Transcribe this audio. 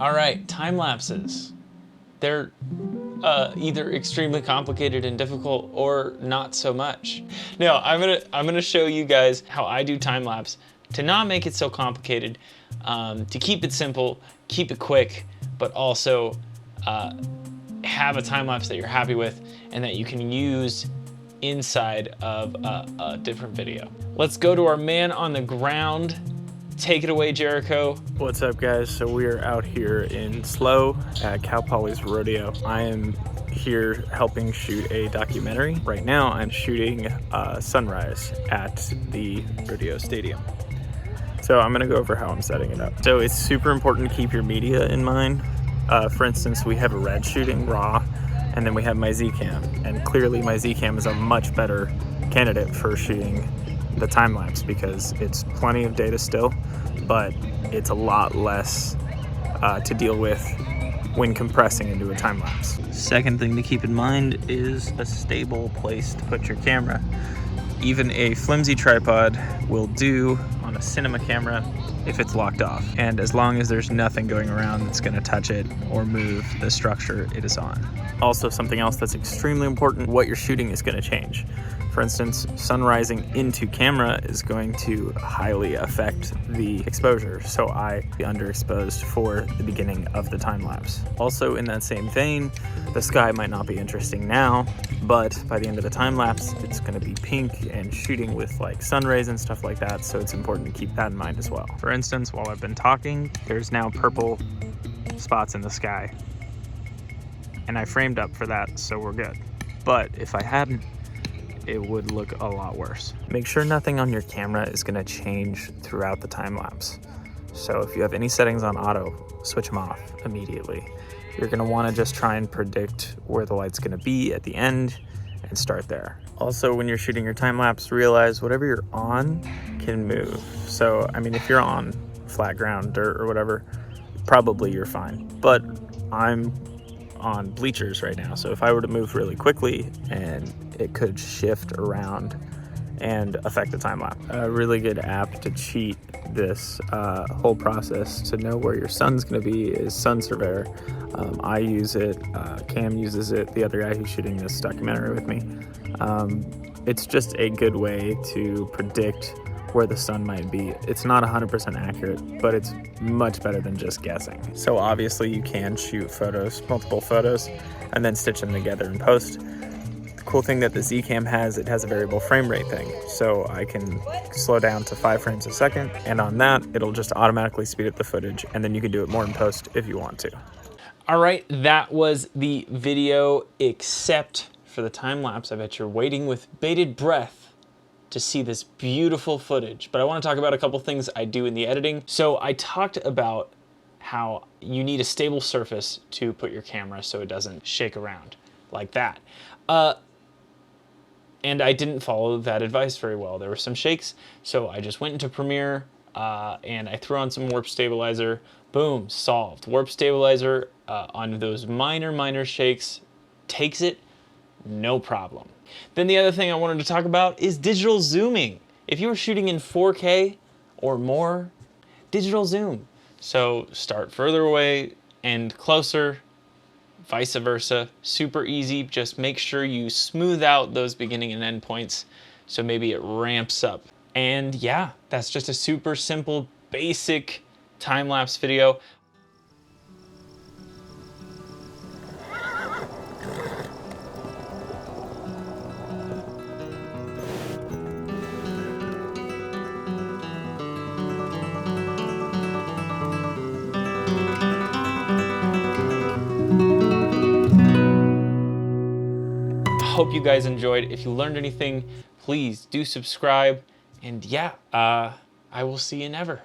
All right, time lapses. They're either extremely complicated and difficult or not so much. No, I'm gonna show you guys how I do time lapse to not make it so complicated, to keep it simple, keep it quick, but also have a time lapse that you're happy with and that you can use inside of a different video. Let's go to our man on the ground. Take it away, Jericho. What's up, guys? So we are out here in Slow at Cal Poly's Rodeo. I am here helping shoot a documentary. Right now I'm shooting sunrise at the rodeo stadium. So I'm gonna go over how I'm setting it up. So it's super important to keep your media in mind. For instance, we have a red shooting raw, and then we have my Z-Cam. And clearly my Z-Cam is a much better candidate for shooting the time lapse because it's plenty of data still, but it's a lot less to deal with when compressing into a time lapse. Second thing to keep in mind is a stable place to put your camera. Even a flimsy tripod will do on a cinema camera if it's locked off, and as long as there's nothing going around that's going to touch it or move the structure it is on. Also, something else that's extremely important, what you're shooting is going to change. For instance, sun rising into camera is going to highly affect the exposure, so I be underexposed for the beginning of the time lapse. Also, in that same vein, the sky might not be interesting now, but by the end of the time lapse, it's going to be pink and shooting with like sun rays and stuff like that, so it's important to keep that in mind as well. For instance, while I've been talking, there's now purple spots in the sky, and I framed up for that, so we're good. But if I hadn't, it would look a lot worse. Make sure nothing on your camera is going to change throughout the time lapse. So if you have any settings on auto, switch them off immediately. You're going to want to just try and predict where the light's going to be at the end and start there. Also, when you're shooting your time lapse, realize whatever you're on can move. So, I mean, if you're on flat ground, dirt or whatever, probably you're fine. But I'm on bleachers right now, so if I were to move really quickly, and it could shift around and affect the time lapse. A really good app to cheat this whole process to know where your sun's going to be is Sun Surveyor. I use it, Cam uses it, the other guy who's shooting this documentary with me. It's just a good way to predict where the sun might be. It's not 100% accurate, but it's much better than just guessing. So obviously you can shoot photos, multiple photos, and then stitch them together in post. The cool thing that the Z-Cam has, it has a variable frame rate thing. So I can slow down to 5 frames a second, and on that, it'll just automatically speed up the footage, and then you can do it more in post if you want to. All right, that was the video, except for the time lapse. I bet you're waiting with bated breath to see this beautiful footage, but I want to talk about a couple things I do in the editing. So I talked about how you need a stable surface to put your camera so it doesn't shake around like that. And I didn't follow that advice very well. There were some shakes, so I just went into Premiere and I threw on some warp stabilizer. Boom, solved. Warp stabilizer on those minor shakes takes it, no problem. Then the other thing I wanted to talk about is digital zooming. If you were shooting in 4K or more, digital zoom. So start further away and closer, vice versa. Super easy. Just make sure you smooth out those beginning and end points so maybe it ramps up. And yeah, that's just a super simple, basic time-lapse video. Hope you guys enjoyed. If you learned anything, please do subscribe. And yeah, I will see you never.